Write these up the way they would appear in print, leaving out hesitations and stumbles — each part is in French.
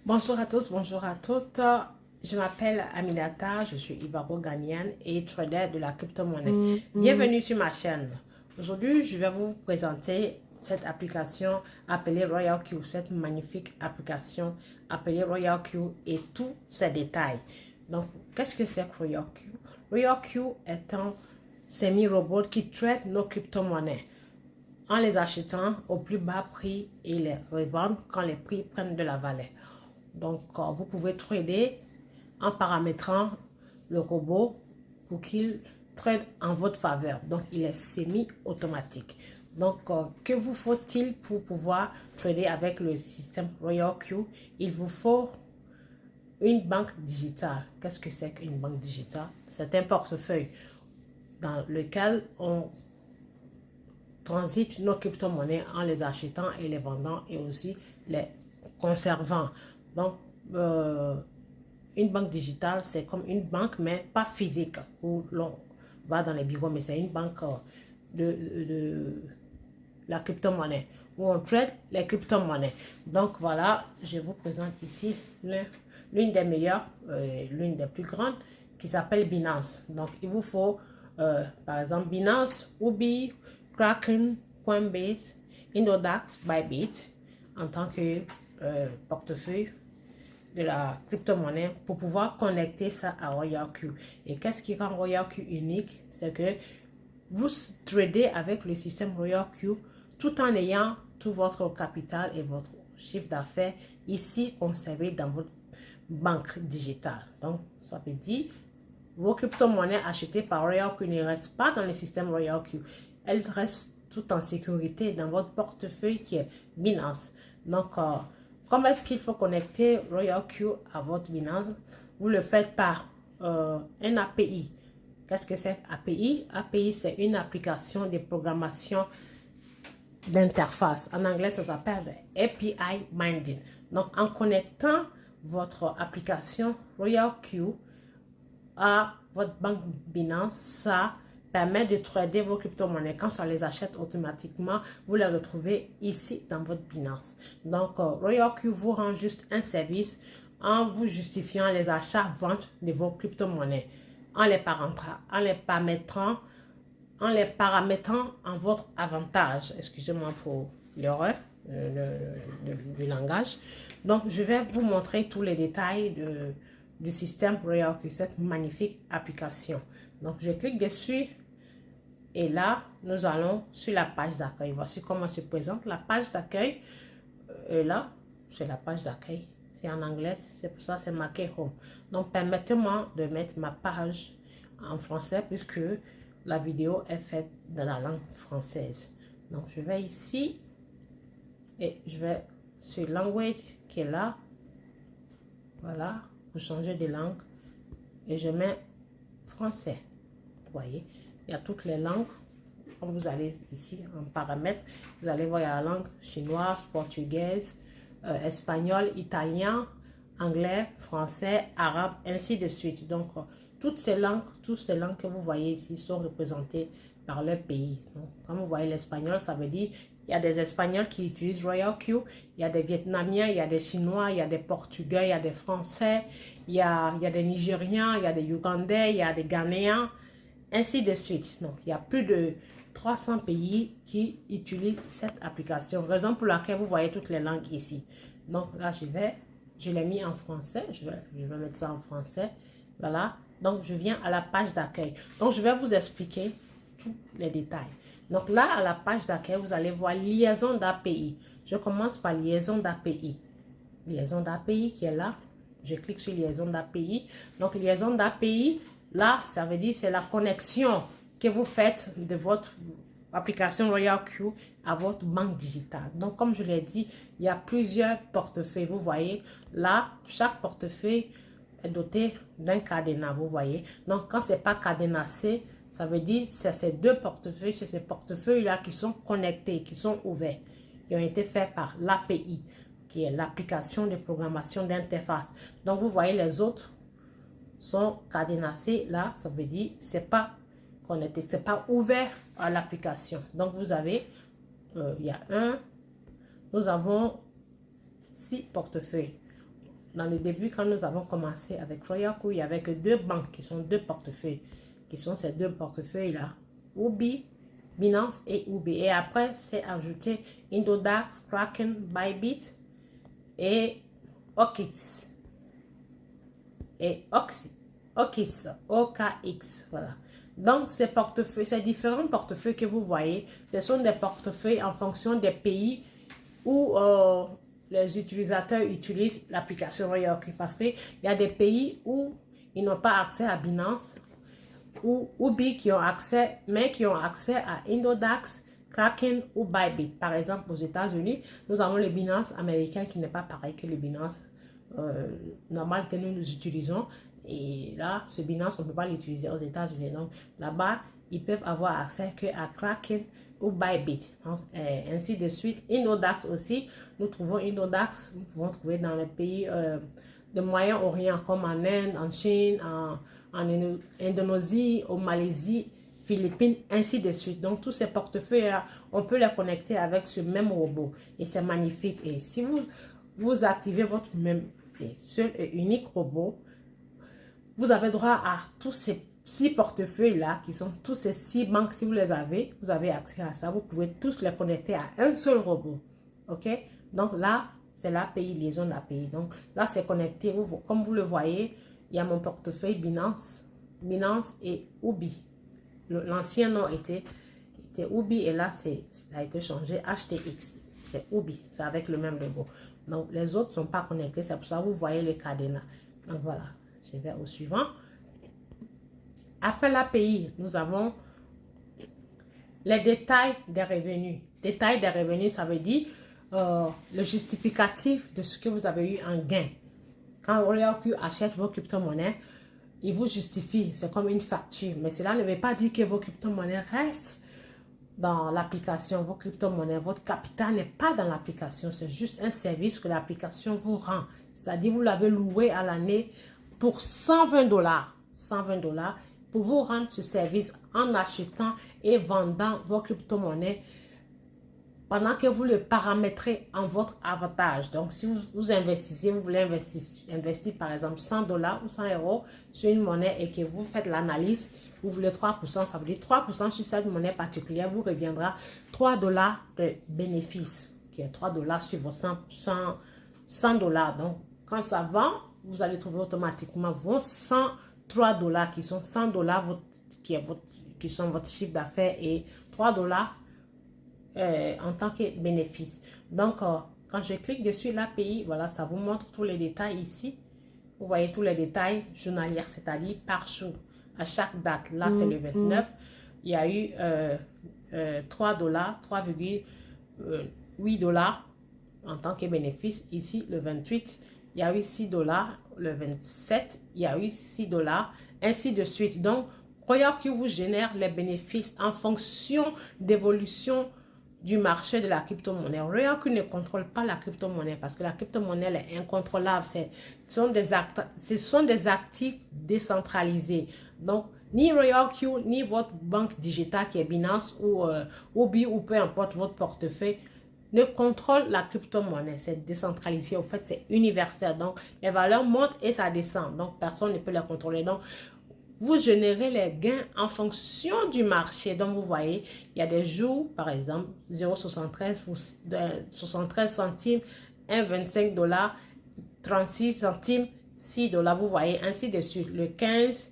Bonjour à tous, bonjour à toutes. Je m'appelle Aminata, je suis Ivaro-Ghanéenne et trader de la crypto-monnaie. Bienvenue sur ma chaîne. Aujourd'hui, je vais vous présenter cette application appelée Royal Q, cette magnifique application appelée Royal Q et tous ses détails. Donc, qu'est-ce que c'est que Royal Q? Royal Q est un semi-robot qui traite nos crypto-monnaies en les achetant au plus bas prix et les revendre quand les prix prennent de la valeur. Donc, vous pouvez trader en paramétrant le robot pour qu'il trade en votre faveur. Donc, il est semi-automatique. Donc, que vous faut-il pour pouvoir trader avec le système Royal Q? Il vous faut une banque digitale. Qu'est-ce que c'est qu'une banque digitale? C'est un portefeuille dans lequel on transite nos crypto-monnaies en les achetant et les vendant et aussi les conservant. Donc, une banque digitale, c'est comme une banque, mais pas physique, où l'on va dans les bureaux, mais c'est une banque de la crypto-monnaie, où on trade les crypto-monnaies. Donc, voilà, je vous présente ici l'une des meilleures, l'une des plus grandes, qui s'appelle Binance. Donc, il vous faut, par exemple, Binance, Ubi, Kraken, Coinbase, Indodax, Bybit, en tant que portefeuille de la crypto-monnaie pour pouvoir connecter ça à Royal Q. Et qu'est-ce qui rend Royal Q unique? C'est que vous tradez avec le système Royal Q tout en ayant tout votre capital et votre chiffre d'affaires ici conservé dans votre banque digitale. Donc, ça veut dire vos crypto-monnaies achetées par Royal Q ne restent pas dans le système Royal Q. Elles restent tout en sécurité dans votre portefeuille qui est Binance. Donc, comment est-ce qu'il faut connecter Royal Q à votre Binance? Vous le faites par un API. Qu'est-ce que c'est API? API, c'est une application de programmation d'interface. En anglais, ça s'appelle API Binding. Donc, en connectant votre application Royal Q à votre banque Binance, ça permet de trader vos crypto-monnaies. Quand ça les achète automatiquement, vous les retrouvez ici dans votre Binance. Donc, Royal Q vous rend juste un service en vous justifiant les achats-ventes de vos crypto-monnaies, en les paramétrant en votre avantage. Excusez-moi pour l'erreur du langage. Donc, je vais vous montrer tous les détails du système Royal Q, cette magnifique application. Donc, je clique dessus et là, nous allons sur la page d'accueil. Voici comment se présente la page d'accueil. Là, c'est la page d'accueil. C'est en anglais, c'est pour ça c'est marqué Home. Donc, permettez-moi de mettre ma page en français puisque la vidéo est faite dans la langue française. Donc, je vais ici et je vais sur Language qui est là. Voilà, pour changer de langue. Et je mets français. Vous voyez, il y a toutes les langues. Quand vous allez ici en paramètres, vous allez voir il y a la langue chinoise, portugaise, espagnol, italien, anglais, français, arabe, ainsi de suite. Donc, toutes ces langues que vous voyez ici sont représentées par leur pays. Donc, quand vous voyez l'espagnol, ça veut dire il y a des Espagnols qui utilisent Royal Q, il y a des Vietnamiens, il y a des Chinois, il y a des Portugais, il y a des Français, il y a des Nigérians, il y a des Ougandais, il y a des Ghanéens, ainsi de suite. Donc, il y a plus de 300 pays qui utilisent cette application. Raison pour laquelle vous voyez toutes les langues ici. Donc, là, je l'ai mis en français. Je vais mettre ça en français. Voilà. Donc, je viens à la page d'accueil. Donc, je vais vous expliquer tous les détails. Donc, là, à la page d'accueil, vous allez voir liaison d'API. Je commence par liaison d'API. Liaison d'API qui est là. Je clique sur liaison d'API. Donc, liaison d'API, là, ça veut dire c'est la connexion que vous faites de votre application Royal Q à votre banque digitale. Donc, comme je l'ai dit, il y a plusieurs portefeuilles. Vous voyez, là, chaque portefeuille est doté d'un cadenas, vous voyez. Donc, quand ce n'est pas cadenassé, ça veut dire que c'est ces deux portefeuilles, c'est ces portefeuilles-là qui sont connectés, qui sont ouverts, qui ont été faits par l'API, qui est l'application de programmation d'interface. Donc, vous voyez, les autres sont cadenassés. Là, ça veut dire que ce n'est pas connecté, ce n'est pas ouvert à l'application. Donc, vous avez, il y a nous avons 6 portefeuilles. dans le début, quand nous avons commencé avec Royaku, il n'y avait que deux banques qui sont deux portefeuilles, qui sont ces deux portefeuilles-là, Ubi, Binance et Ubi. Et après, c'est ajouté Indodax, Kraken, Bybit et OKX. Et OKX, OKX, voilà. Donc, ces portefeuilles, ces différents portefeuilles que vous voyez, ce sont des portefeuilles en fonction des pays où les utilisateurs utilisent l'application Royaku. Parce qu'il y a des pays où ils n'ont pas accès à Binance, ou Ubi qui ont accès, mais qui ont accès à Indodax, Kraken ou Bybit. Par exemple, aux États-Unis, nous avons le Binance américain qui n'est pas pareil que le Binance normal que nous utilisons. Et là, ce Binance, on ne peut pas l'utiliser aux États-Unis. Donc, là-bas, ils peuvent avoir accès qu'à Kraken ou Bybit. Donc, ainsi de suite. Indodax aussi, nous trouvons Indodax, nous pouvons trouver dans les pays de Moyen-Orient, comme en Inde, en Chine, en Indonésie, en Malaisie, Philippines, ainsi de suite. Donc, tous ces portefeuilles-là, on peut les connecter avec ce même robot. Et c'est magnifique. Et si vous activez votre même et seul et unique robot, vous avez droit à tous ces 6 portefeuilles-là, qui sont tous ces 6 banques. Si vous les avez, vous avez accès à ça. Vous pouvez tous les connecter à un seul robot. OK? Donc là, c'est l'API, liaison d'API. Donc là, c'est connecté. Comme vous le voyez, il y a mon portefeuille Binance et Ubi. L'ancien nom était Ubi et là, ça a été changé HTX. C'est Ubi, c'est avec le même logo. Donc, les autres ne sont pas connectés. C'est pour ça que vous voyez le cadenas. Donc, voilà. Je vais au suivant. Après l'API, nous avons les détails des revenus. Détails des revenus, ça veut dire le justificatif de ce que vous avez eu en gain. Quand Royaku achète vos crypto-monnaies, il vous justifie. C'est comme une facture. Mais cela ne veut pas dire que vos crypto-monnaies restent dans l'application. Vos crypto-monnaies, votre capital n'est pas dans l'application. C'est juste un service que l'application vous rend. C'est-à-dire vous l'avez loué à l'année pour 120 $. 120 $ pour vous rendre ce service en achetant et vendant vos crypto-monnaies pendant que vous le paramétrez en votre avantage. Donc, si vous investissez, vous voulez investir par exemple 100 $ ou 100 € sur une monnaie et que vous faites l'analyse, vous voulez 3%, ça veut dire 3% sur cette monnaie particulière, vous reviendra 3 $ de bénéfice, qui est 3 $ sur vos 100 $. Donc, quand ça vend, vous allez trouver automatiquement vos 103 $ qui sont 100 $ qui sont votre chiffre d'affaires et 3 $ en tant que bénéfice. Donc, quand je clique dessus l'API, voilà, ça vous montre tous les détails ici. Vous voyez tous les détails journaliers, c'est-à-dire par jour, à chaque date. Là, c'est le 29. Il y a eu 3 $, 3,8 $ en tant que bénéfice. Ici, le 28, il y a eu 6 $. Le 27, il y a eu 6 $, ainsi de suite. Donc, Royaku vous génère les bénéfices en fonction d'évolution du marché de la crypto-monnaie. Royaku ne contrôle pas la crypto-monnaie parce que la crypto-monnaie est incontrôlable. Ce sont des actifs décentralisés. Donc, ni Royaku, ni votre banque digitale qui est Binance ou Ubi ou peu importe votre portefeuille ne contrôle la crypto-monnaie. C'est décentralisé. En fait, c'est universel. Donc, les valeurs montent et ça descend. Donc, personne ne peut les contrôler. Donc, vous générez les gains en fonction du marché. Donc, vous voyez, il y a des jours, par exemple, 0,73 centimes, 1,25 $, 36 centimes, 6 $. Vous voyez, ainsi de suite. Le 15,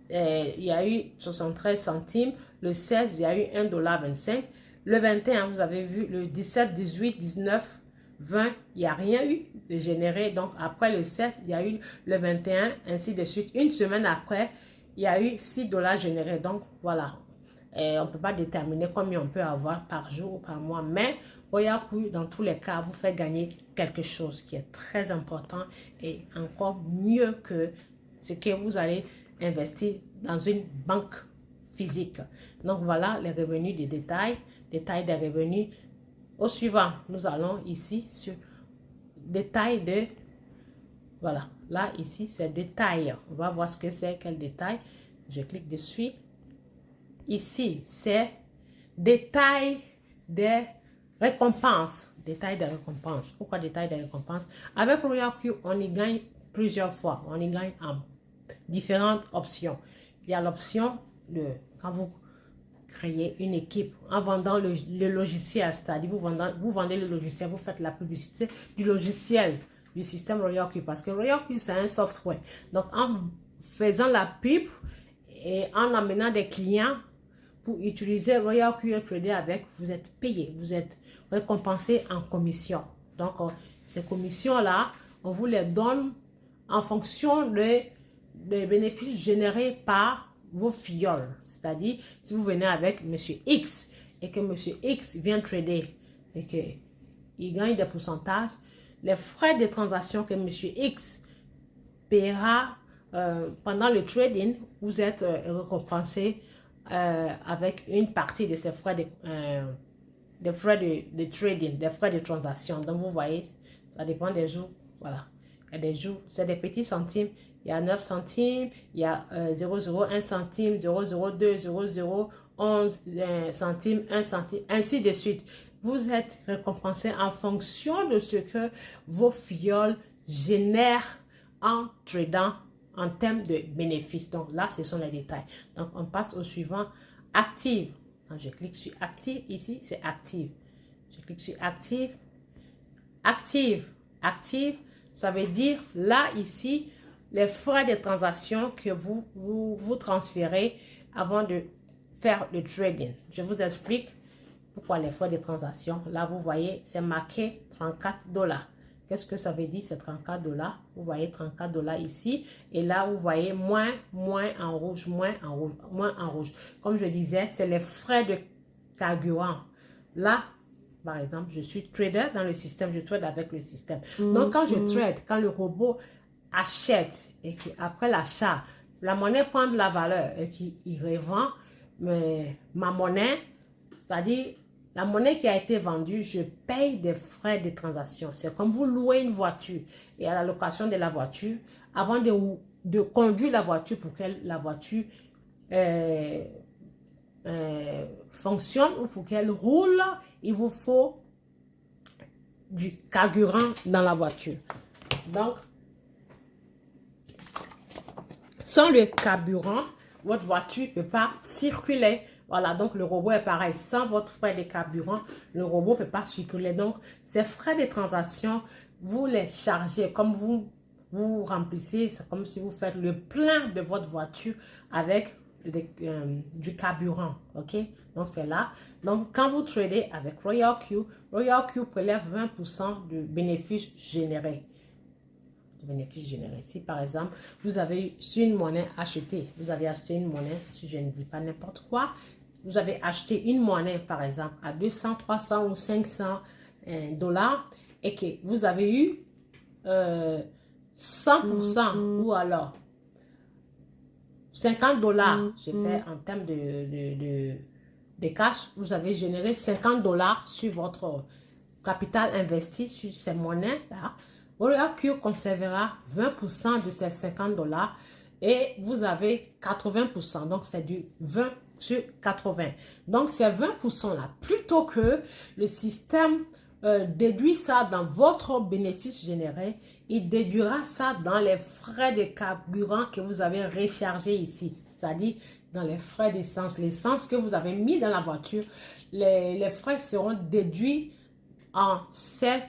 il y a eu 73 centimes. Le 16, il y a eu 1,25 $. Le 21, vous avez vu, le 17, 18, 19, 20, il n'y a rien eu de généré. Donc, après le 16, il y a eu le 21, ainsi de suite. Une semaine après, il y a eu 6 $ générés. Donc, voilà. Et on ne peut pas déterminer combien on peut avoir par jour ou par mois. Mais, Royaku, dans tous les cas, vous fait gagner quelque chose qui est très important et encore mieux que ce que vous allez investir dans une banque physique. Donc, voilà les revenus des détails des revenus. Au suivant, nous allons ici sur détail de, voilà, là ici c'est détail. On va voir ce que c'est, quel détail. Je clique dessus. Ici c'est détail des récompenses. détail des récompenses. Pourquoi détail des récompenses? Avec Royal Q, on y gagne plusieurs fois. On y gagne en différentes options. Il y a l'option de, quand vous créez une équipe en vendant le logiciel, c'est-à-dire vous vendez le logiciel, vous faites la publicité du logiciel, du système Royal Q, parce que Royal Q, c'est un software. Donc, en faisant la pub et en amenant des clients pour utiliser Royal Q et trader avec, vous êtes payé, vous êtes récompensé en commission. Donc, ces commissions-là, on vous les donne en fonction des bénéfices générés par vos filleuls. C'est-à-dire, si vous venez avec Monsieur X et que Monsieur X vient trader et qu'il gagne des pourcentages, les frais de transaction que Monsieur X paiera pendant le trading, vous êtes récompensé avec une partie de ces frais de trading, des frais de transaction. Donc, vous voyez, ça dépend des jours. Voilà. Il y a des jours, c'est des petits centimes. Il y a 9 centimes, il y a 0,01 centime, 0,02, 0,011 centimes, 1 centime, ainsi de suite. Vous êtes récompensé en fonction de ce que vos filleuls génèrent en tradant en termes de bénéfices. Donc là, ce sont les détails. Donc, on passe au suivant, active. Quand je clique sur active, ici, c'est active. Je clique sur active. Active. Active, ça veut dire, là, ici, les frais de transaction que vous transférez avant de faire le trading. Je vous explique pourquoi les frais de transaction. Là, vous voyez, c'est marqué 34 $. Qu'est-ce que ça veut dire, c'est 34 $? Vous voyez 34 $ ici. Et là, vous voyez moins en rouge, moins en rouge. Comme je disais, c'est les frais de carburant. Là, par exemple, je suis trader dans le système, je trade avec le système. Donc, quand je trade, quand le robot achète et qu'après l'achat, la monnaie prend de la valeur et qu'il revend ma monnaie, c'est-à-dire la monnaie qui a été vendue, je paye des frais de transaction. C'est comme vous louez une voiture et à la location de la voiture, avant de conduire la voiture pour que la voiture fonctionne ou pour qu'elle roule, il vous faut du carburant dans la voiture. Donc, sans le carburant, votre voiture ne peut pas circuler. Voilà, donc le robot est pareil. Sans votre frais de carburant, le robot ne peut pas circuler. Donc, ces frais de transaction, vous les chargez comme vous remplissez. C'est comme si vous faites le plein de votre voiture avec du carburant. OK? Donc, c'est là. Donc, quand vous tradez avec Royal Q prélève 20% de bénéfices générés. Si par exemple, vous avez sur une monnaie achetée, vous avez acheté une monnaie, si je ne dis pas n'importe quoi, vous avez acheté une monnaie par exemple à 200, 300 ou 500 $ et que vous avez eu 100% ou alors 50 $, je fais en termes de cash, vous avez généré 50 $ sur votre capital investi sur ces monnaies-là. Royal Q conservera 20% de ces 50 $ et vous avez 80%. Donc, c'est du 20 sur 80. Donc, ces 20% là, plutôt que le système déduit ça dans votre bénéfice généré, il déduira ça dans les frais de carburant que vous avez rechargé ici. C'est-à-dire dans les frais d'essence. L'essence que vous avez mis dans la voiture, les frais seront déduits en cette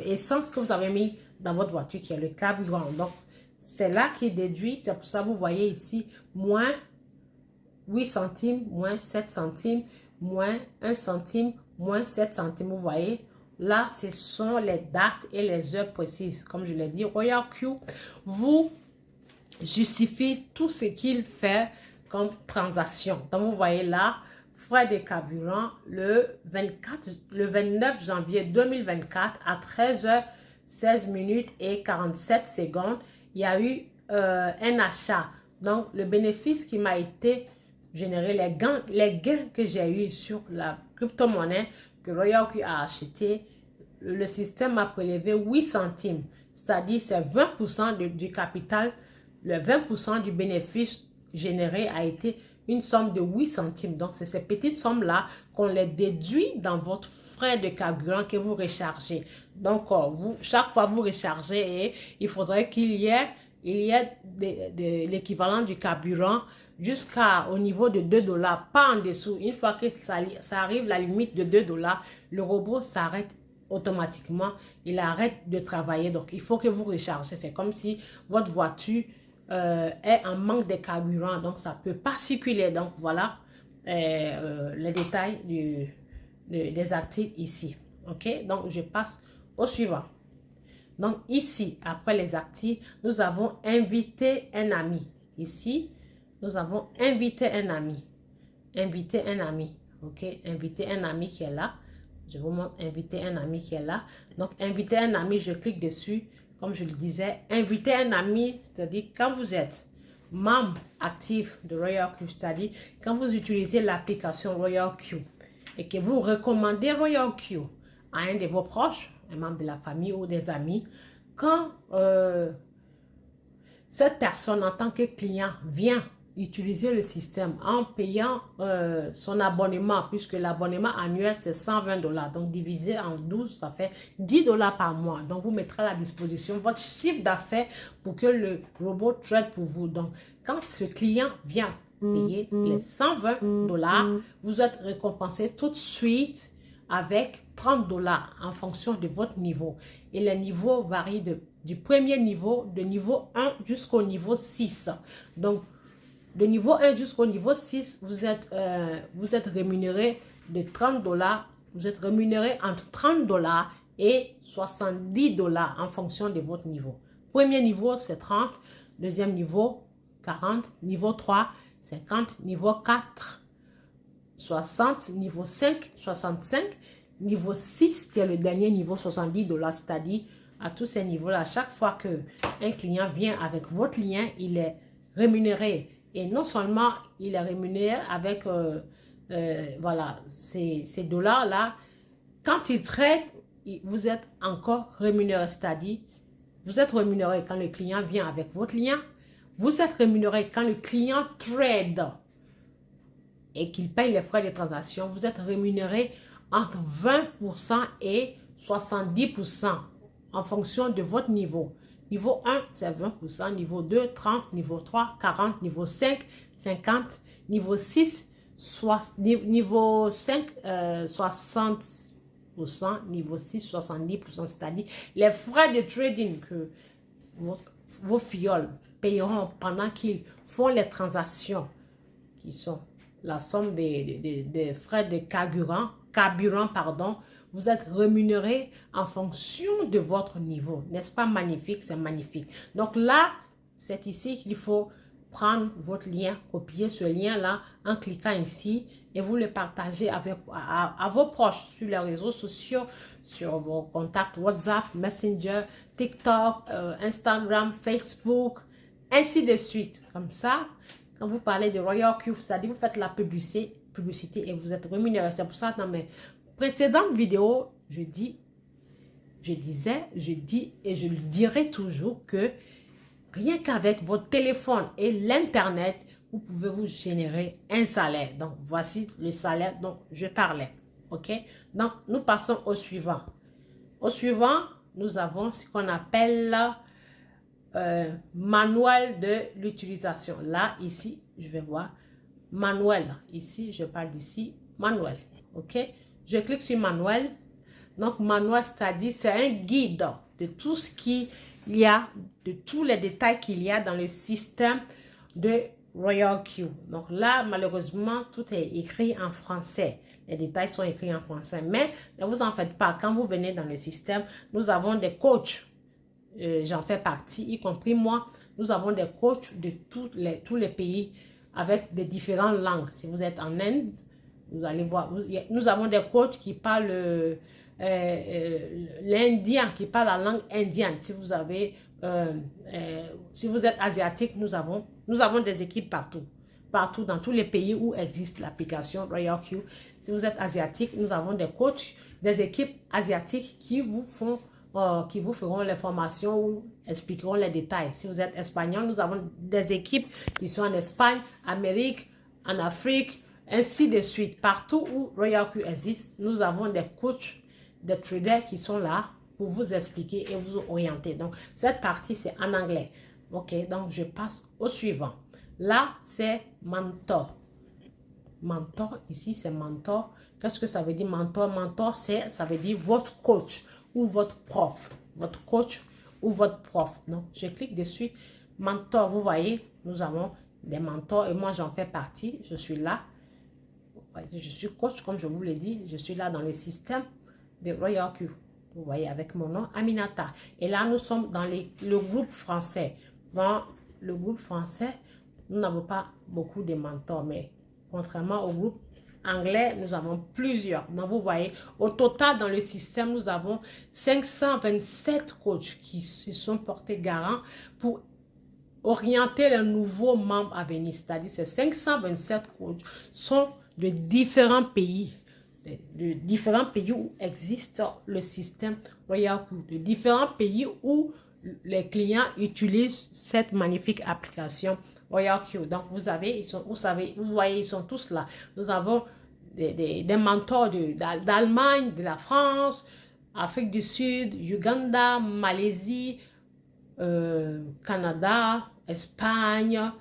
essence que vous avez mis dans votre voiture qui est le carburant. Donc, c'est là qui est déduit. C'est pour ça que vous voyez ici moins 8 centimes, moins 7 centimes, moins 1 centime, moins 7 centimes. Vous voyez, là, ce sont les dates et les heures précises. Comme je l'ai dit, Royal Q vous justifie tout ce qu'il fait comme transaction. Donc, vous voyez là, frais de carburant le 29 janvier 2024 à 13h16 minutes et 47 secondes. Il y a eu un achat. Donc, le bénéfice qui m'a été généré, les gains que j'ai eu sur la crypto-monnaie que Royal Q a acheté, le système m'a prélevé 8 centimes. C'est-à-dire, c'est 20% du capital, le 20% du bénéfice généré a été une somme de 8 centimes. Donc, c'est ces petites sommes-là qu'on les déduit dans votre frais de carburant que vous rechargez. Donc, chaque fois vous rechargez, et il faudrait qu'il y ait l'équivalent du carburant jusqu'au niveau de 2 $, pas en dessous. Une fois que ça arrive la limite de 2 $, le robot s'arrête automatiquement, il arrête de travailler. Donc, il faut que vous rechargez. C'est comme si votre voiture est en manque de carburant, donc ça ne peut pas circuler. Donc, voilà les détails des actifs ici. OK? Donc, je passe au suivant. Donc, ici, après les actifs, nous avons invité un ami. Ici, nous avons invité un ami. Inviter un ami. OK? Inviter un ami qui est là. Je vous montre inviter un ami qui est là. Donc, inviter un ami, je clique dessus. Comme je le disais, inviter un ami, c'est-à-dire quand vous êtes membre actif de Royal Q, c'est-à-dire quand vous utilisez l'application Royal Q et que vous recommandez Royal Q à un de vos proches, un membre de la famille ou des amis, quand cette personne en tant que client vient utiliser le système en payant son abonnement, puisque l'abonnement annuel c'est 120 $, donc divisé en 12, ça fait 10 $ par mois. Donc vous mettrez à la disposition votre chiffre d'affaires pour que le robot trade pour vous. Donc quand ce client vient payer les 120 $, vous êtes récompensé tout de suite avec 30 $ en fonction de votre niveau. Et les niveaux varient du premier niveau, de niveau 1 jusqu'au niveau 6. Donc, de niveau 1 jusqu'au niveau 6, vous êtes rémunéré de 30 $. Vous êtes rémunéré entre 30 $ et 70 $ en fonction de votre niveau. Premier niveau, c'est 30. Deuxième niveau, 40. Niveau 3, 50. Niveau 4, 60. Niveau 5, 65. Niveau 6, qui est le dernier niveau, 70 $. C'est-à-dire, à tous ces niveaux-là, chaque fois qu'un client vient avec votre lien, il est rémunéré. Et non seulement il est rémunéré avec voilà, ces $-là, quand il trade, vous êtes encore rémunéré. C'est-à-dire, vous êtes rémunéré quand le client vient avec votre lien. Vous êtes rémunéré quand le client trade et qu'il paye les frais de transaction. Vous êtes rémunéré entre 20% et 70% en fonction de votre niveau. Niveau 1, c'est 20%. Niveau 2, 30. Niveau 3, 40. Niveau 5, 50. Niveau 6, niveau 5, 60%. Niveau 6, 70%. C'est-à-dire les frais de trading que vos filleuls payeront pendant qu'ils font les transactions, qui sont la somme des frais de carburant, pardon, vous êtes rémunéré en fonction de votre niveau. N'est-ce pas magnifique? C'est magnifique. Donc là, c'est ici qu'il faut prendre votre lien, copier ce lien-là en cliquant ici et vous le partagez à vos proches sur les réseaux sociaux, sur vos contacts WhatsApp, Messenger, TikTok, Instagram, Facebook, ainsi de suite. Comme ça, quand vous parlez de Royal Q, c'est-à-dire vous faites la publicité et vous êtes rémunéré. C'est pour ça que dans mes précédentes vidéos, je dis et je le dirai toujours que rien qu'avec votre téléphone et l'Internet, vous pouvez vous générer un salaire. Donc, voici le salaire dont je parlais. OK? Donc, nous passons au suivant. Au suivant, nous avons ce qu'on appelle manuel de l'utilisation. Là, ici, je vais voir manuel. Ici, je parle d'ici, manuel. OK? Je clique sur manuel. Donc, manuel, c'est-à-dire, c'est un guide de tout ce qu'il y a, de tous les détails qu'il y a dans le système de Royal Q. Donc là, malheureusement, tout est écrit en français. Les détails sont écrits en français. Mais ne vous en faites pas. Quand vous venez dans le système, nous avons des coachs. J'en fais partie, y compris moi. Nous avons des coachs de tous les pays avec des différentes langues. Si vous êtes en Inde, vous allez voir. Nous avons des coachs qui parlent l'indien, qui parle la langue indienne. Si vous avez, si vous êtes asiatique, nous avons des équipes partout dans tous les pays où existe l'application Royal Q. Si vous êtes asiatique, nous avons des coachs, des équipes asiatiques qui vous feront les formations ou expliqueront les détails. Si vous êtes espagnol, nous avons des équipes qui sont en Espagne, Amérique, en Afrique, Ainsi de suite. Partout où Royal Q existe, nous avons des coachs, des traders qui sont là pour vous expliquer et vous orienter. Donc, cette partie, c'est en anglais. OK, donc je passe au suivant. Là, c'est mentor. Mentor, ici, c'est mentor. Qu'est-ce que ça veut dire mentor? Mentor, ça veut dire votre coach ou votre prof. Votre coach ou votre prof. Donc, je clique dessus. Mentor, vous voyez, nous avons des mentors et moi, j'en fais partie. Je suis là. Je suis coach, comme je vous l'ai dit. Je suis là dans le système de Royal Q. Vous voyez, avec mon nom, Aminata. Et là, nous sommes dans le groupe français. Dans le groupe français, nous n'avons pas beaucoup de mentors, mais contrairement au groupe anglais, nous avons plusieurs. Donc, vous voyez, au total, dans le système, nous avons 527 coachs qui se sont portés garants pour orienter les nouveaux membres à venir. C'est-à-dire, ces 527 coachs sont de différents pays. De différents pays où existe le système Royal Q, de différents pays où les clients utilisent cette magnifique application Royal Q. Donc, vous voyez, ils sont tous là. Nous avons des mentors d'Allemagne, de la France, Afrique du Sud, Uganda, Malaisie, Canada, Espagne,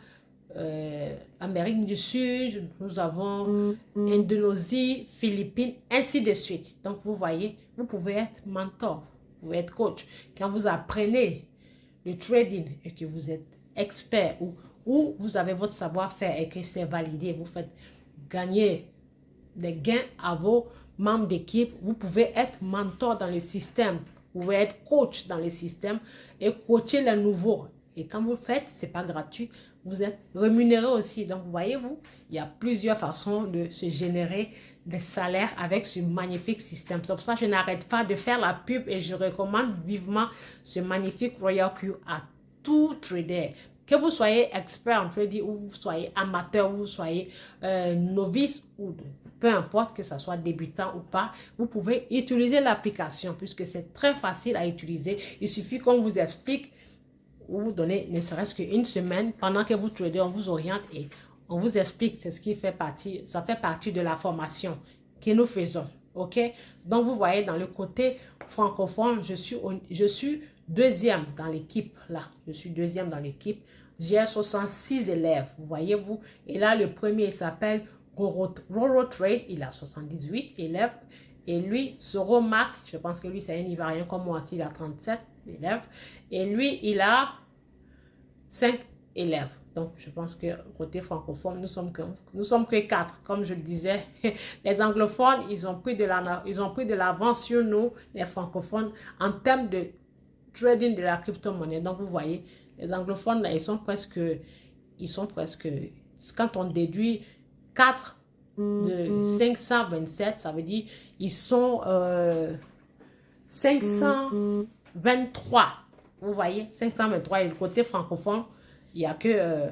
Amérique du Sud, nous avons Indonésie, Philippines, ainsi de suite. Donc, vous voyez, vous pouvez être mentor, vous pouvez être coach. Quand vous apprenez le trading et que vous êtes expert ou vous avez votre savoir-faire et que c'est validé, vous faites gagner des gains à vos membres d'équipe, vous pouvez être mentor dans le système, vous pouvez être coach dans le système et coacher les nouveaux. Et quand vous le faites, ce n'est pas gratuit, vous êtes rémunéré aussi. Donc, voyez-vous, il y a plusieurs façons de se générer des salaires avec ce magnifique système. C'est pour ça que je n'arrête pas de faire la pub et je recommande vivement ce magnifique Royal Q à tout trader. Que vous soyez expert en trading ou vous soyez amateur ou vous soyez novice ou peu importe que ce soit débutant ou pas, vous pouvez utiliser l'application puisque c'est très facile à utiliser. Il suffit qu'on vous explique ou vous donnez ne serait-ce qu'une semaine pendant que vous tradez, on vous oriente et on vous explique. C'est ce qui fait partie, ça fait partie de la formation que nous faisons. OK? Donc, vous voyez, dans le côté francophone, je suis deuxième dans l'équipe. Là, je suis deuxième dans l'équipe. J'ai 66 élèves, voyez-vous. Et là, le premier, il s'appelle Roro Trade. Il a 78 élèves. Et lui, Soro Mac, je pense que lui, c'est un Ivoirien comme moi aussi, il a 37 élèves. Et lui, il a 5 élèves. Donc, je pense que côté francophone, nous sommes que 4. Comme je le disais, les anglophones, ils ont pris de l'avance sur nous, les francophones, en termes de trading de la crypto-monnaie. Donc, vous voyez, les anglophones, là, ils sont presque, quand on déduit 4 de 527, ça veut dire, ils sont 523. Vous voyez, 523 et le côté francophone, il n'y a que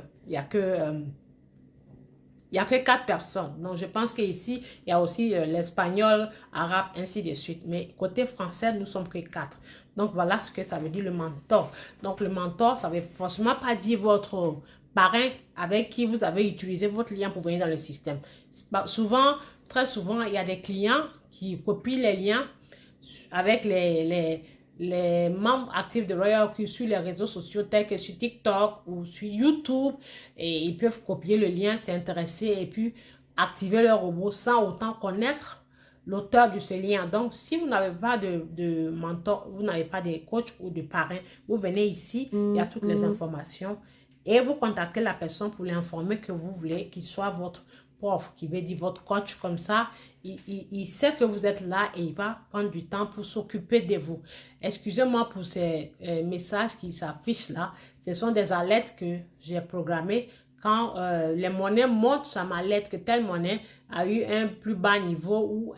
4 personnes. Donc, je pense qu'ici, il y a aussi l'espagnol, arabe, ainsi de suite. Mais côté français, nous sommes que 4. Donc, voilà ce que ça veut dire le mentor. Donc, le mentor, ça ne veut forcément pas dire votre parrain avec qui vous avez utilisé votre lien pour venir dans le système. Souvent, très souvent, il y a des clients qui copient les liens avec les membres actifs de Royal Q sur les réseaux sociaux tels que sur TikTok ou sur YouTube et ils peuvent copier le lien, s'intéresser et puis activer leur robot sans autant connaître l'auteur de ce lien. Donc, si vous n'avez pas de mentor, vous n'avez pas de coach ou de parrain, vous venez ici, il y a toutes les informations et vous contactez la personne pour l'informer que vous voulez qu'il soit votre prof, qui veut dire votre coach. Comme ça, il sait que vous êtes là et il va prendre du temps pour s'occuper de vous. Excusez-moi pour ces messages qui s'affichent là. Ce sont des alertes que j'ai programmées. Quand les monnaies montent, ça m'alerte que telle monnaie a eu un plus bas niveau ou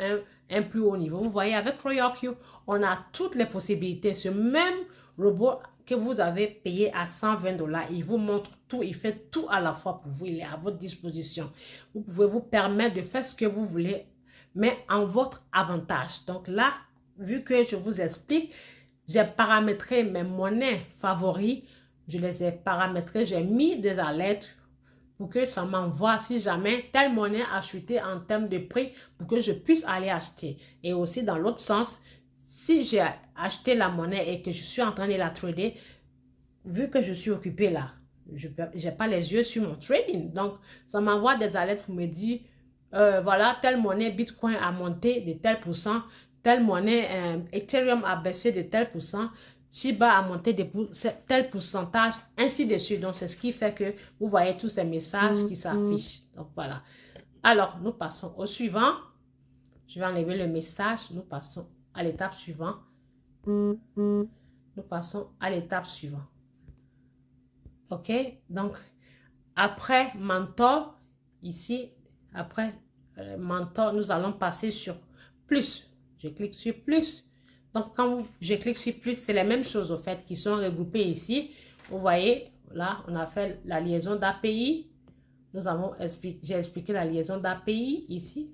un plus haut niveau. Vous voyez, avec Royal Q, on a toutes les possibilités. Ce même robot que vous avez payé à 120 $, il vous montre tout, il fait tout à la fois pour vous, il est à votre disposition. Vous pouvez vous permettre de faire ce que vous voulez, mais en votre avantage. Donc là, vu que je vous explique, j'ai paramétré mes monnaies favoris, je les ai paramétrées, j'ai mis des alertes pour que ça m'envoie si jamais telle monnaie a chuté en termes de prix pour que je puisse aller acheter. Et aussi dans l'autre sens, si j'ai acheté la monnaie et que je suis en train de la trader, vu que je suis occupée là, je n'ai pas les yeux sur mon trading. Donc, ça m'envoie des alertes pour me dire, voilà, telle monnaie Bitcoin a monté de tel pourcent, telle monnaie Ethereum a baissé de tel pourcent, Shiba a monté de tel pourcentage, ainsi de suite. Donc, c'est ce qui fait que vous voyez tous ces messages qui s'affichent. Donc, voilà. Alors, nous passons au suivant. Je vais enlever le message. Nous passons à l'étape suivante. Nous passons à l'étape suivante. OK? Donc, après mentor, ici, après mentor, nous allons passer sur plus. Je clique sur plus. Donc, quand je clique sur plus, c'est les mêmes choses, au fait, qui sont regroupées ici. Vous voyez, là, on a fait la liaison d'API. J'ai expliqué la liaison d'API ici.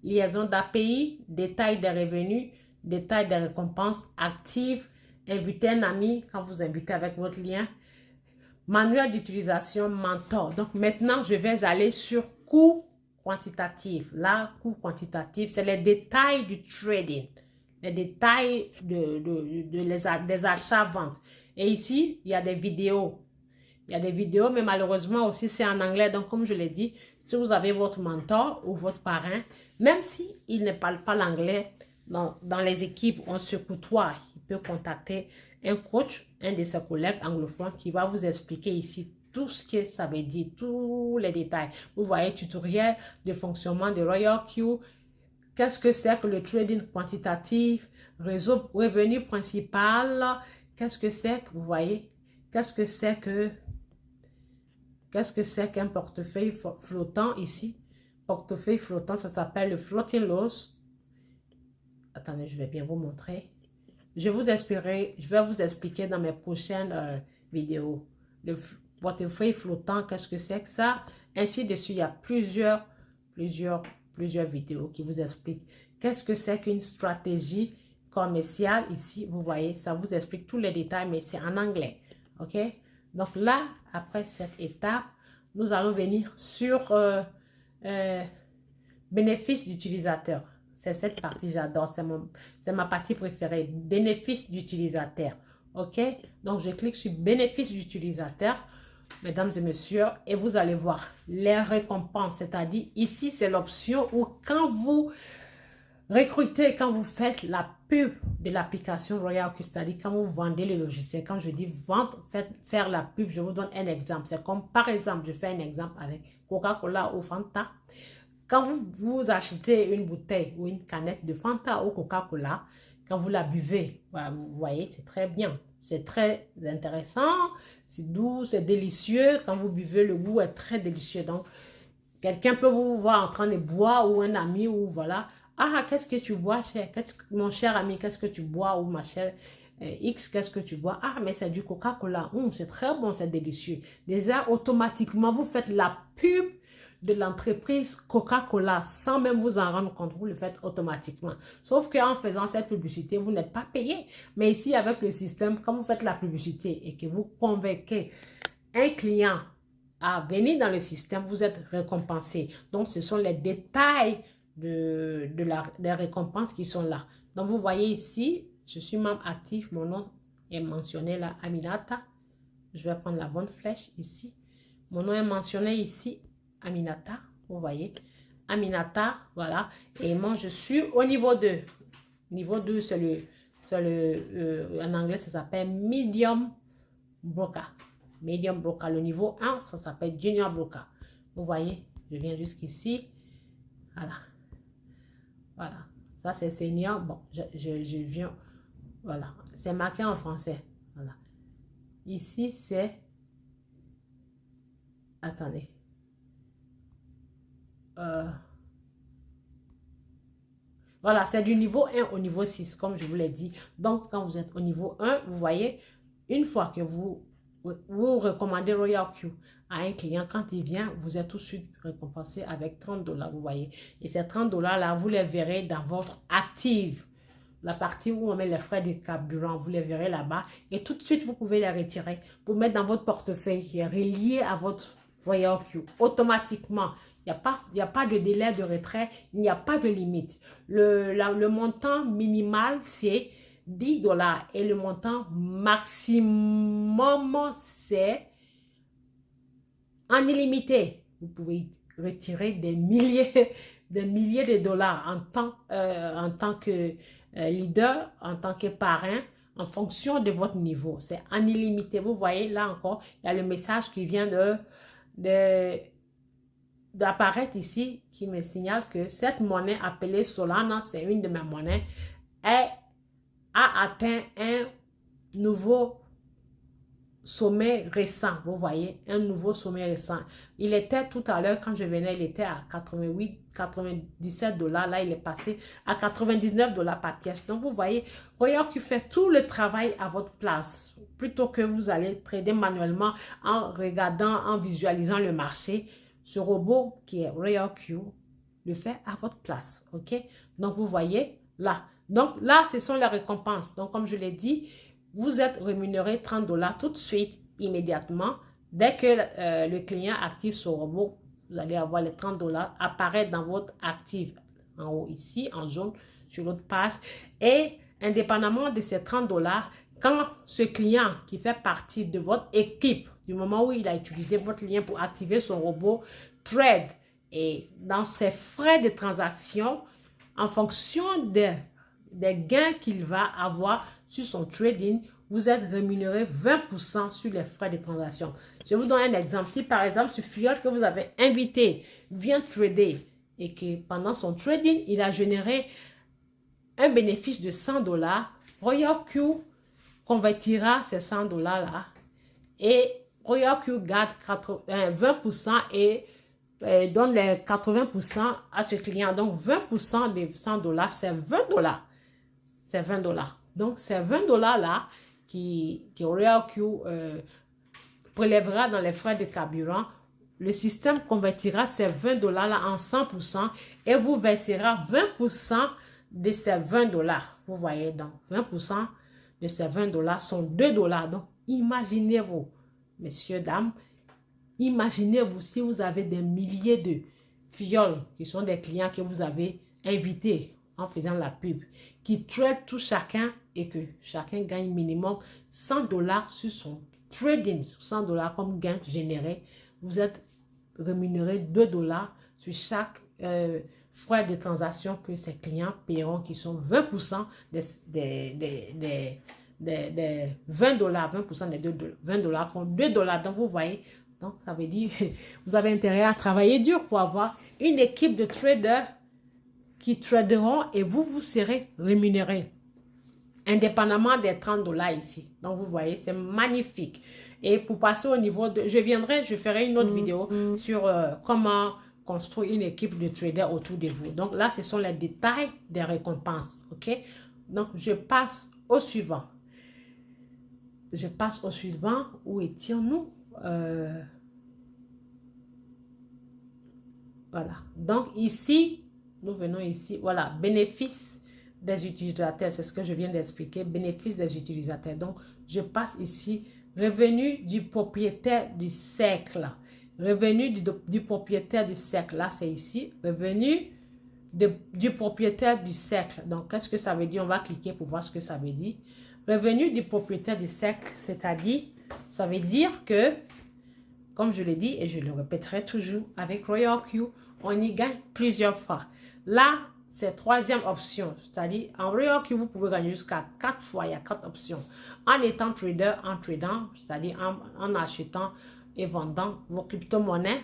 Liaison d'API, détail des revenus, détail des récompenses actives, inviter un ami quand vous invitez avec votre lien. Manuel d'utilisation mentor. Donc, maintenant, je vais aller sur coût quantitatif. Là, coût quantitatif, c'est les détails du trading. Les détails des achats-ventes. Et ici, il y a des vidéos. Il y a des vidéos, mais malheureusement aussi, c'est en anglais. Donc, comme je l'ai dit, si vous avez votre mentor ou votre parrain, même s'il ne parle pas l'anglais, dans les équipes, on se côtoie. Il peut contacter un coach, un de ses collègues anglophones qui va vous expliquer ici tout ce que ça veut dire, tous les détails. Vous voyez, tutoriel de fonctionnement de Royal Q. Qu'est-ce que c'est que le trading quantitatif, réseau revenu principal, qu'est-ce que c'est que, vous voyez, qu'est-ce que c'est qu'un portefeuille flottant ici? Portefeuille flottant, ça s'appelle le floating loss. Attendez, je vais bien vous montrer. Je vais vous expliquer dans mes prochaines vidéos. Le portefeuille flottant, qu'est-ce que c'est que ça? Ainsi de suite, il y a plusieurs vidéos qui vous expliquent qu'est-ce que c'est qu'une stratégie commerciale. Ici, vous voyez, ça vous explique tous les détails, mais c'est en anglais. OK? Donc là, après cette étape, nous allons venir sur bénéfice d'utilisateur. C'est cette partie, j'adore. C'est ma partie préférée. Bénéfice d'utilisateur. OK? Donc, je clique sur bénéfice d'utilisateur, mesdames et messieurs, et vous allez voir les récompenses. C'est-à-dire, ici, c'est l'option où quand vous recrutez, quand vous faites la pub de l'application Royal Q, c'est-à-dire quand vous vendez le logiciel. Quand je dis vente, faire la pub, je vous donne un exemple. C'est comme, par exemple, je fais un exemple avec Coca-Cola ou Fanta. Quand vous achetez une bouteille ou une canette de Fanta ou Coca-Cola, quand vous la buvez, voilà, vous voyez, c'est très bien. C'est très intéressant, c'est doux, c'est délicieux. Quand vous buvez, le goût est très délicieux. Donc, quelqu'un peut vous voir en train de boire ou un ami ou voilà. Ah, qu'est-ce que tu bois, mon cher ami, qu'est-ce que tu bois ou ma chère X, qu'est-ce que tu bois? Ah, mais c'est du Coca-Cola. C'est très bon, c'est délicieux. Déjà, automatiquement, vous faites la pub de l'entreprise Coca-Cola sans même vous en rendre compte, vous le faites automatiquement. Sauf qu'en faisant cette publicité, vous n'êtes pas payé. Mais ici, avec le système, quand vous faites la publicité et que vous convainquez un client à venir dans le système, vous êtes récompensé. Donc, ce sont les détails des récompenses qui sont là. Donc, vous voyez ici, je suis membre actif, mon nom est mentionné là, Aminata. Je vais prendre la bonne flèche ici. Mon nom est mentionné ici, Aminata, vous voyez, Aminata, voilà, et moi je suis au niveau 2. Niveau 2, c'est en anglais, ça s'appelle Medium Broker. Medium Broker. Le niveau 1, ça s'appelle Junior Broker. Vous voyez, je viens jusqu'ici, voilà, voilà, ça c'est Senior, bon, je viens, voilà, c'est marqué en français, voilà, ici c'est, attendez, voilà, c'est du niveau 1 au niveau 6, comme je vous l'ai dit. Donc, quand vous êtes au niveau 1, vous voyez, une fois que vous recommandez Royal Q à un client, quand il vient, vous êtes tout de suite récompensé avec 30 $, vous voyez. Et ces 30 $ là, vous les verrez dans votre active. La partie où on met les frais de carburant, vous les verrez là-bas. Et tout de suite, vous pouvez les retirer pour mettre dans votre portefeuille qui est relié à votre Royal Q. Automatiquement. Il n'y a pas de délai de retrait, il n'y a pas de limite. Le montant minimal, c'est 10 dollars et le montant maximum, c'est en illimité. Vous pouvez retirer des milliers de dollars en tant que leader, en tant que parrain, en fonction de votre niveau. C'est en illimité. Vous voyez, là encore, il y a le message qui vient d'apparaître ici, qui me signale que cette monnaie appelée Solana, c'est une de mes monnaies, a atteint un nouveau sommet récent. Vous voyez, un nouveau sommet récent. Il était tout à l'heure, quand je venais, il était à 88, 97 dollars. Là, il est passé à 99 dollars par pièce. Donc, vous voyez, Royal Q fait tout le travail à votre place. Plutôt que vous allez trader manuellement en regardant, en visualisant le marché, ce robot qui est Royal Q le fait à votre place. OK? Donc, vous voyez là. Donc, là, ce sont les récompenses. Donc, comme je l'ai dit, vous êtes rémunéré 30 dollars tout de suite, immédiatement. Dès que le client active son robot, vous allez avoir les 30 dollars apparaître dans votre actif en haut ici, en jaune, sur l'autre page. Et indépendamment de ces 30 dollars, quand ce client qui fait partie de votre équipe, du moment où il a utilisé votre lien pour activer son robot, trade, et dans ses frais de transaction, en fonction des gains qu'il va avoir sur son trading, vous êtes rémunéré 20% sur les frais de transaction. Je vous donne un exemple. Si par exemple, ce filleul que vous avez invité vient trader et que pendant son trading, il a généré un bénéfice de 100 dollars, Royal Q convertira ces 100 dollars-là et Royal Q garde 20% et donne les 80% à ce client. Donc, 20% des 100 dollars, c'est 20 dollars. C'est 20 dollars. Donc, ces 20 dollars-là qui Royal Q prélèvera dans les frais de carburant, le système convertira ces 20 dollars-là en 100% et vous versera 20% de ces 20 dollars. Vous voyez, donc 20% de ces 20 dollars sont 2 dollars. Donc, imaginez-vous, messieurs, dames, imaginez-vous si vous avez des milliers de filleuls qui sont des clients que vous avez invités en faisant la pub, qui trade tout chacun et que chacun gagne minimum 100 dollars sur son trading, 100 dollars comme gain généré. Vous êtes rémunéré 2 dollars sur chaque frais de transaction que ces clients paieront, qui sont 20% des 20 dollars. 20% des 20 dollars font 2 dollars. Donc, vous voyez, donc ça veut dire vous avez intérêt à travailler dur pour avoir une équipe de traders qui traderont et vous serez rémunéré indépendamment des 30 dollars ici. Donc, vous voyez, c'est magnifique. Et pour passer au niveau de... Je ferai une autre vidéo sur comment construire une équipe de traders autour de vous. Donc, là, ce sont les détails des récompenses. OK? Donc, je passe au suivant. Je passe au suivant. Où étions-nous? Voilà. Donc, ici, nous venons ici. Voilà, bénéfice des utilisateurs. C'est ce que je viens d'expliquer. Bénéfice des utilisateurs. Donc, je passe ici. Revenu du propriétaire du cercle. Revenu du propriétaire du cercle. Là, c'est ici. Revenu du propriétaire du cercle. Donc, qu'est-ce que ça veut dire? On va cliquer pour voir ce que ça veut dire. Revenu du propriétaire du cercle, c'est-à-dire, ça veut dire que, comme je l'ai dit, et je le répéterai toujours, avec Royal Q, on y gagne plusieurs fois. Là, c'est troisième option, c'est-à-dire, en Royal Q, vous pouvez gagner jusqu'à 4 fois, il y a 4 options. En étant trader, en tradant, c'est-à-dire en achetant et vendant vos crypto-monnaies,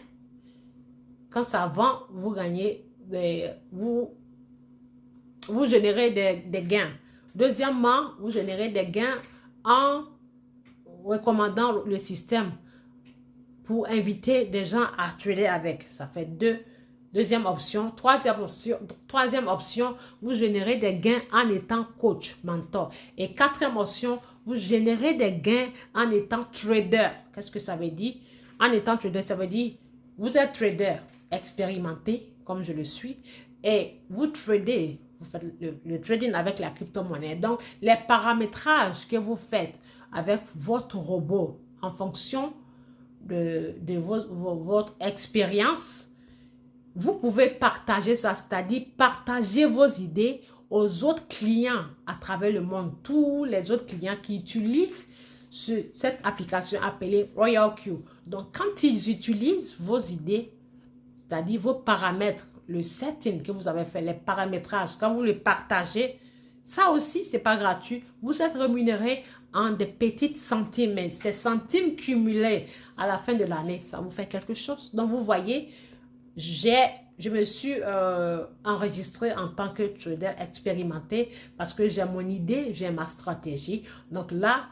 quand ça vend, vous gagnez, vous générez des gains. Deuxièmement, vous générez des gains en recommandant le système pour inviter des gens à trader avec. Ça fait deuxième option. Troisième option, vous générez des gains en étant coach, mentor. Et quatrième option, vous générez des gains en étant trader. Qu'est-ce que ça veut dire? En étant trader, ça veut dire vous êtes trader expérimenté, comme je le suis, et vous tradez. Vous faites le trading avec la crypto-monnaie. Donc, les paramétrages que vous faites avec votre robot en fonction votre expérience, vous pouvez partager ça, c'est-à-dire partager vos idées aux autres clients à travers le monde, tous les autres clients qui utilisent cette application appelée Royal Q. Donc, quand ils utilisent vos idées, c'est-à-dire vos paramètres, le setting que vous avez fait, les paramétrages, quand vous les partagez, ça aussi, c'est pas gratuit. Vous êtes rémunéré en des petites centimes, mais ces centimes cumulés à la fin de l'année, ça vous fait quelque chose. Donc, vous voyez, je me suis enregistrée en tant que trader expérimenté parce que j'ai mon idée, j'ai ma stratégie. Donc là,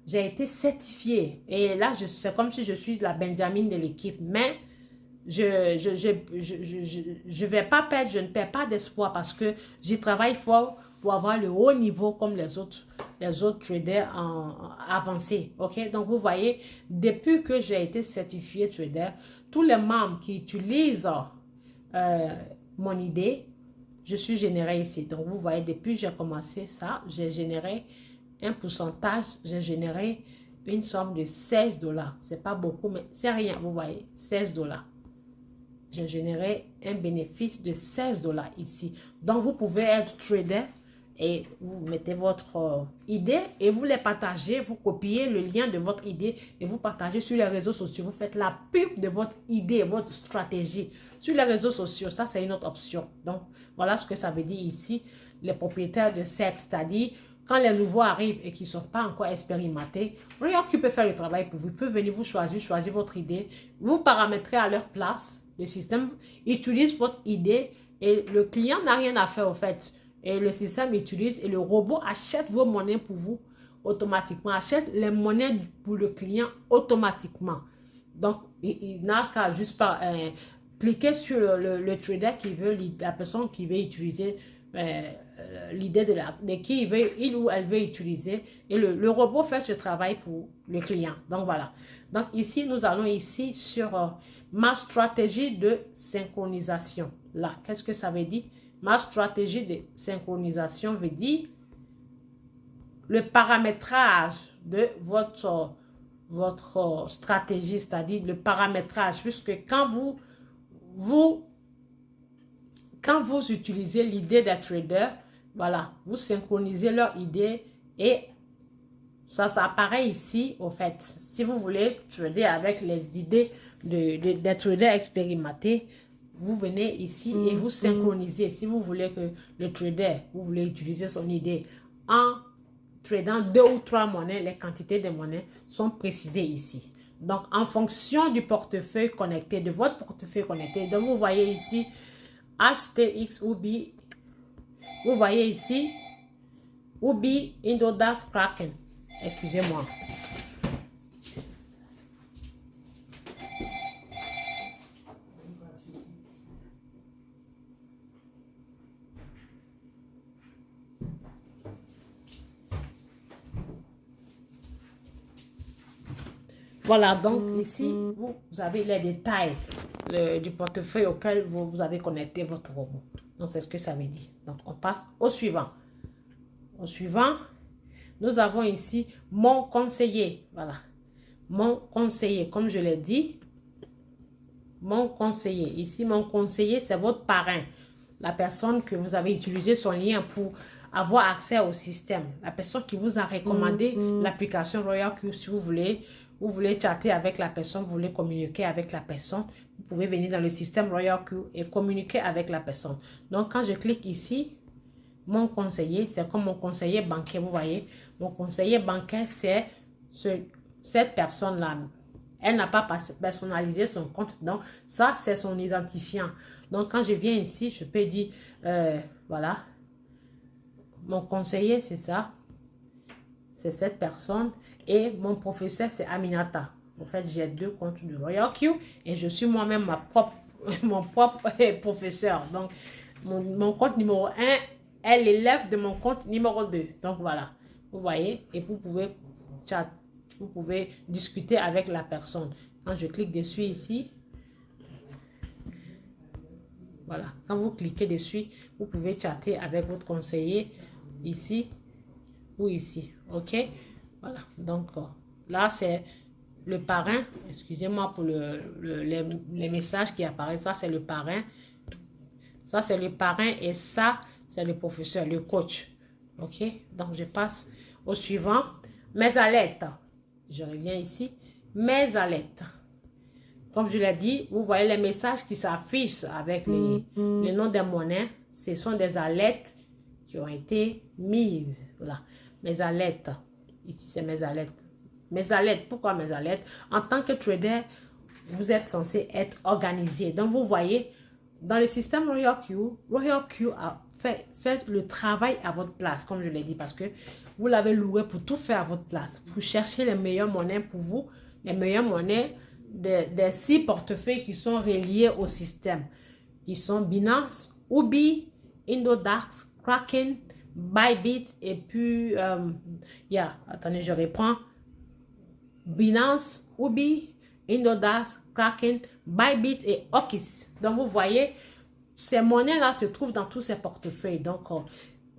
j'ai été certifiée. Et là, c'est comme si je suis la Benjamin de l'équipe. Mais je vais pas perdre, je ne perds pas d'espoir parce que j'y travaille fort pour avoir le haut niveau comme les autres traders avancés. Ok, donc vous voyez, depuis que j'ai été certifié trader, tous les membres qui utilisent mon idée, je suis généré ici. Donc vous voyez, depuis que j'ai commencé ça, j'ai généré un pourcentage, j'ai généré une somme de 16 $. C'est pas beaucoup, mais c'est rien, vous voyez, 16 $. J'ai généré un bénéfice de 16 $ ici. Donc, vous pouvez être trader et vous mettez votre idée et vous les partagez, vous copiez le lien de votre idée et vous partagez sur les réseaux sociaux. Vous faites la pub de votre idée, votre stratégie sur les réseaux sociaux. Ça, c'est une autre option. Donc, voilà ce que ça veut dire ici. Les propriétaires de SEC, c'est-à-dire quand les nouveaux arrivent et qui ne sont pas encore expérimentés, Royal Q peut faire le travail pour vous. Il peut venir vous choisir votre idée, vous paramétrer à leur place. Le système utilise votre idée et le client n'a rien à faire au fait. Et le système utilise et le robot achète vos monnaies pour vous automatiquement. Achète les monnaies pour le client automatiquement. Donc, il n'a qu'à juste pas cliquer sur le trader qui veut, la personne qui veut utiliser l'idée de qui il ou elle veut utiliser. Et le robot fait ce travail pour le client. Donc, voilà. Donc, ici, nous allons ici sur ma stratégie de synchronisation. Là, qu'est-ce que ça veut dire? Ma stratégie de synchronisation veut dire le paramétrage de votre stratégie, c'est-à-dire le paramétrage, puisque quand vous utilisez l'idée des traders, voilà, vous synchronisez leur idée et ça apparaît ici, au fait. Si vous voulez trader avec les idées des traders expérimentés, vous venez ici et vous synchronisez. Si vous voulez que le trader, vous voulez utiliser son idée en tradant 2 ou 3 monnaies, les quantités de monnaies sont précisées ici. Donc, en fonction du portefeuille connecté, de votre portefeuille connecté, donc vous voyez ici HTX UBI, vous voyez ici UBI Indodas Kraken. Excusez-moi. Voilà, donc ici, vous avez les détails du portefeuille auquel vous avez connecté votre robot. Donc, c'est ce que ça veut dire. Donc, on passe au suivant. Au suivant, nous avons ici mon conseiller. Voilà. Mon conseiller, comme je l'ai dit, mon conseiller. Ici, mon conseiller, c'est votre parrain. La personne que vous avez utilisé son lien pour avoir accès au système. La personne qui vous a recommandé l'application Royal Q. Si vous voulez chatter avec la personne, vous voulez communiquer avec la personne, vous pouvez venir dans le système Royal Q et communiquer avec la personne. Donc, quand je clique ici, mon conseiller, c'est comme mon conseiller bancaire, vous voyez. Mon conseiller bancaire, c'est cette personne-là. Elle n'a pas personnalisé son compte, donc ça, c'est son identifiant. Donc, quand je viens ici, je peux dire, voilà, mon conseiller, c'est ça. C'est cette personne. Et mon professeur, c'est Aminata. En fait, j'ai 2 comptes de Royal Q et je suis moi-même mon propre professeur. Donc, mon compte numéro 1 est l'élève de mon compte numéro 2. Donc, voilà. Vous voyez? Et vous pouvez chat, vous pouvez discuter avec la personne. Quand je clique dessus ici, voilà. Quand vous cliquez dessus, vous pouvez chatter avec votre conseiller ici ou ici. OK? Voilà. Donc, là, c'est le parrain. Excusez-moi pour les messages qui apparaissent. Ça, c'est le parrain. Ça, c'est le parrain et ça, c'est le professeur, le coach. OK? Donc, je passe au suivant. Mes alertes. Je reviens ici. Mes alertes. Comme je l'ai dit, vous voyez les messages qui s'affichent avec les noms des monnaies. Ce sont des alertes qui ont été mises. Voilà. Mes alertes. Ici, c'est mes alertes. Mes alertes. Pourquoi mes alertes? En tant que trader, vous êtes censé être organisé. Donc, vous voyez, dans le système Royal Q a fait le travail à votre place, comme je l'ai dit, parce que vous l'avez loué pour tout faire à votre place. Vous cherchez les meilleures monnaies pour vous, les meilleures monnaies des 6 portefeuilles qui sont reliés au système, qui sont Binance, Huobi, Indodax, Kraken, Bybit, et puis, attendez, je reprends. Binance, Huobi, Indodax, Kraken, Bybit et Okis. Donc, vous voyez, ces monnaies-là se trouvent dans tous ces portefeuilles. Donc,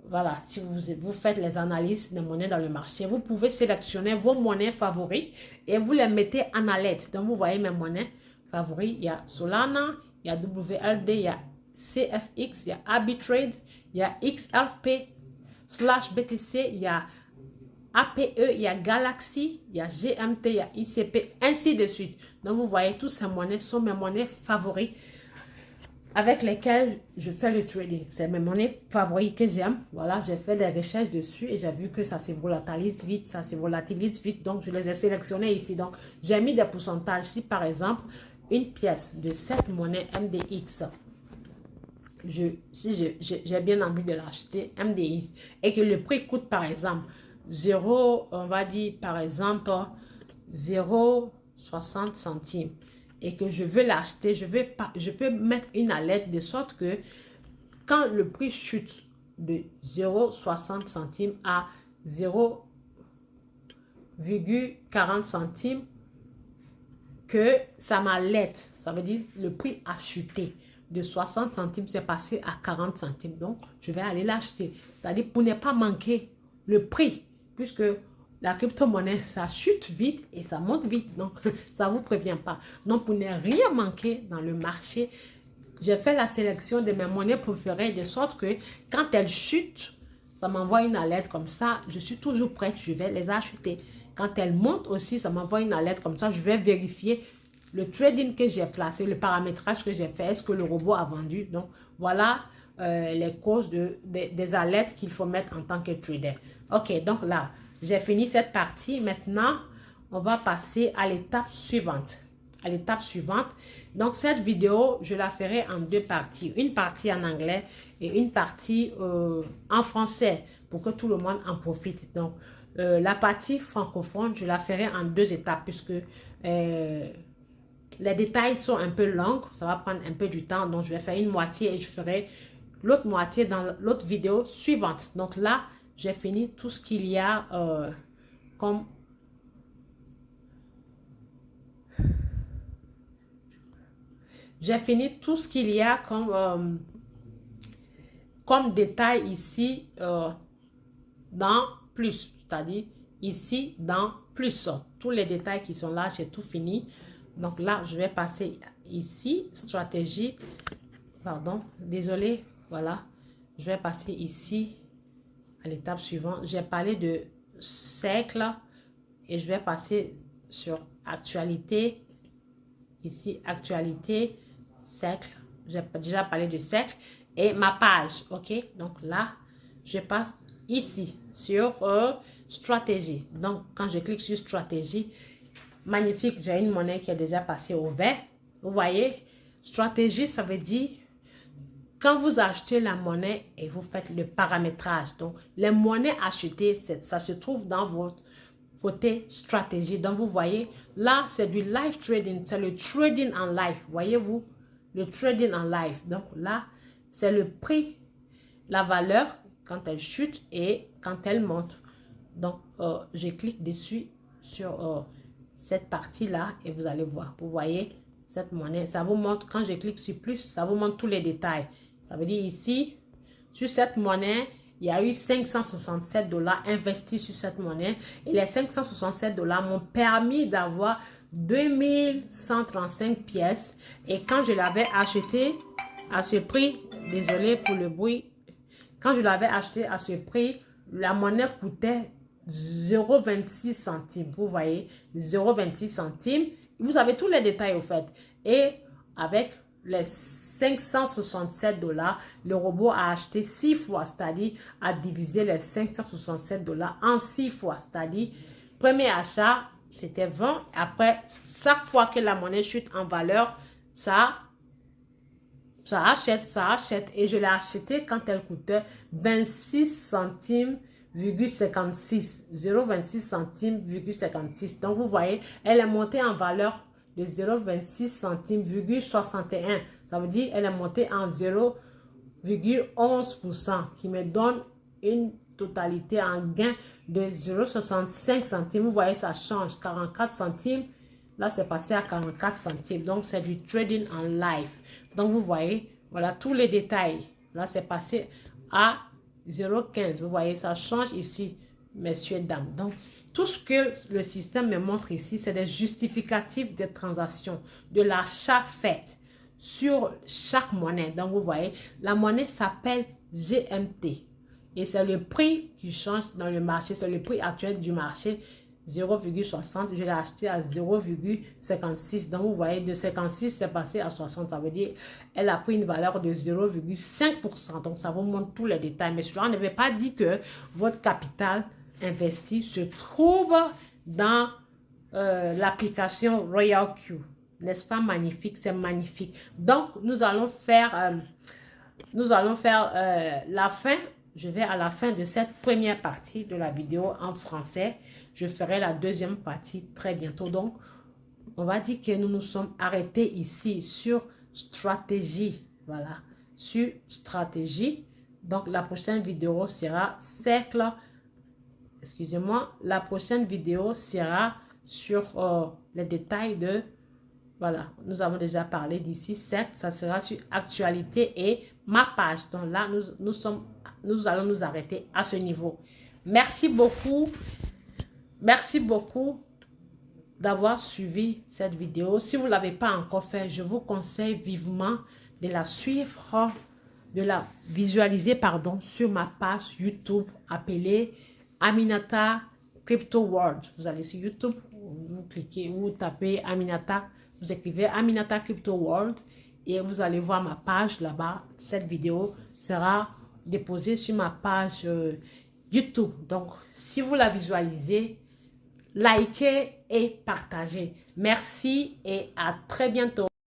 voilà, si vous faites les analyses des monnaies dans le marché, vous pouvez sélectionner vos monnaies favorites et vous les mettez en alerte. Donc, vous voyez mes monnaies favorites. Il y a Solana, il y a WLD, il y a CFX, il y a Arbitrade, il y a XRP/BTC, il y a APE, il y a Galaxy, il y a GMT, il y a ICP, ainsi de suite. Donc, vous voyez, toutes ces monnaies sont mes monnaies favorites avec lesquelles je fais le trading. C'est mes monnaies favorites que j'aime. Voilà, j'ai fait des recherches dessus et j'ai vu que ça se volatilise vite, donc je les ai sélectionnées ici. Donc, j'ai mis des pourcentages. Si par exemple, une pièce de cette monnaie MDX, si j'ai bien envie de l'acheter, MDX, et que le prix coûte par exemple 0, on va dire par exemple 0,60 centimes, et que je veux l'acheter, je peux mettre une alerte de sorte que quand le prix chute de 0,60 centimes à 0,40 centimes, que ça m'alerte. Ça veut dire le prix a chuté. De 60 centimes, c'est passé à 40 centimes. Donc, je vais aller l'acheter. C'est-à-dire pour ne pas manquer le prix, puisque la crypto-monnaie, ça chute vite et ça monte vite. Donc, ça ne vous prévient pas. Donc, pour ne rien manquer dans le marché, j'ai fait la sélection de mes monnaies préférées de sorte que quand elles chutent, ça m'envoie une alerte comme ça. Je suis toujours prête, je vais les acheter. Quand elles montent aussi, ça m'envoie une alerte comme ça. Je vais vérifier le trading que j'ai placé, le paramétrage que j'ai fait. Est-ce que le robot a vendu? Donc, voilà les causes des alertes qu'il faut mettre en tant que trader. Ok, donc là, j'ai fini cette partie. Maintenant, on va passer à l'étape suivante. Donc, cette vidéo, je la ferai en 2 parties. Une partie en anglais et une partie en français pour que tout le monde en profite. Donc, la partie francophone, je la ferai en 2 étapes puisque les détails sont un peu longs. Ça va prendre un peu du temps. Donc, je vais faire une moitié et je ferai l'autre moitié dans l'autre vidéo suivante. Donc là, j'ai fini tout ce qu'il y a comme... J'ai fini tout ce qu'il y a comme détail ici dans plus. C'est-à-dire ici dans plus. Tous les détails qui sont là, j'ai tout fini. Donc là, je vais passer ici, stratégie. Pardon, désolé. Voilà. Je vais passer ici à l'étape suivante. J'ai parlé de cercle et je vais passer sur actualité. Ici, actualité, cercle. J'ai déjà parlé de cercle et ma page. Ok, donc là, je passe ici sur stratégie. Donc, quand je clique sur stratégie, magnifique, j'ai une monnaie qui est déjà passée au vert. Vous voyez, stratégie, ça veut dire quand vous achetez la monnaie et vous faites le paramétrage. Donc, les monnaies achetées, ça se trouve dans votre côté stratégie. Donc, vous voyez, là, c'est du live trading. C'est le trading en live. Voyez-vous, le trading en live. Donc, là, c'est le prix, la valeur quand elle chute et quand elle monte. Donc, je clique dessus sur cette partie-là et vous allez voir. Vous voyez, cette monnaie, ça vous montre, quand je clique sur plus, ça vous montre tous les détails. Ça veut dire ici, sur cette monnaie, il y a eu 567 $ investis sur cette monnaie. Et les 567 $ m'ont permis d'avoir 2135 pièces. Et quand je l'avais acheté à ce prix, désolé pour le bruit, quand je l'avais acheté à ce prix, la monnaie coûtait 0,26 centimes. Vous voyez, 0,26 centimes. Vous avez tous les détails au fait. Et avec les 567 $, le robot a acheté 6 fois, c'est-à-dire a divisé les 567 $ en 6 fois. C'est-à-dire, premier achat, c'était 20. Après, chaque fois que la monnaie chute en valeur, ça achète. Et je l'ai acheté quand elle coûtait 26 centimes, 56, 0,26 centimes, 56. Donc, vous voyez, elle est montée en valeur de 0,26 centimes, 61. Ça veut dire elle est montée en 0,11%, qui me donne une totalité en gain de 0,65 centimes. Vous voyez, ça change, 44 centimes. Là, c'est passé à 44 centimes. Donc, c'est du trading en live. Donc, vous voyez, voilà tous les détails. Là, c'est passé à 0,15. Vous voyez, ça change ici, messieurs, dames. Donc, tout ce que le système me montre ici, c'est des justificatifs des transactions, de l'achat fait sur chaque monnaie. Donc, vous voyez, la monnaie s'appelle GMT. Et c'est le prix qui change dans le marché. C'est le prix actuel du marché. 0,60, je l'ai acheté à 0,56. Donc, vous voyez, de 56, c'est passé à 60. Ça veut dire elle a pris une valeur de 0,5%. Donc, ça vous montre tous les détails. Mais cela ne veut pas dire que votre capital investi se trouve dans l'application Royal Q. N'est-ce pas magnifique? C'est magnifique. Donc, nous allons faire la fin. Je vais à la fin de cette première partie de la vidéo en français. Je ferai la deuxième partie très bientôt. Donc, on va dire que nous nous sommes arrêtés ici sur stratégie. Voilà, sur stratégie. Donc, la prochaine vidéo sera cercle. Excusez-moi. La prochaine vidéo sera sur les détails de... Voilà, nous avons déjà parlé d'ici. Cercle, ça sera sur actualité et ma page. Donc là, nous allons nous arrêter à ce niveau. Merci beaucoup. Merci beaucoup d'avoir suivi cette vidéo. Si vous ne l'avez pas encore fait, je vous conseille vivement de la suivre, de la visualiser, pardon, sur ma page YouTube appelée Aminata Crypto World. Vous allez sur YouTube, vous cliquez, vous tapez Aminata, vous écrivez Aminata Crypto World et vous allez voir ma page là-bas. Cette vidéo sera déposée sur ma page YouTube. Donc, si vous la visualisez, likez et partagez. Merci et à très bientôt.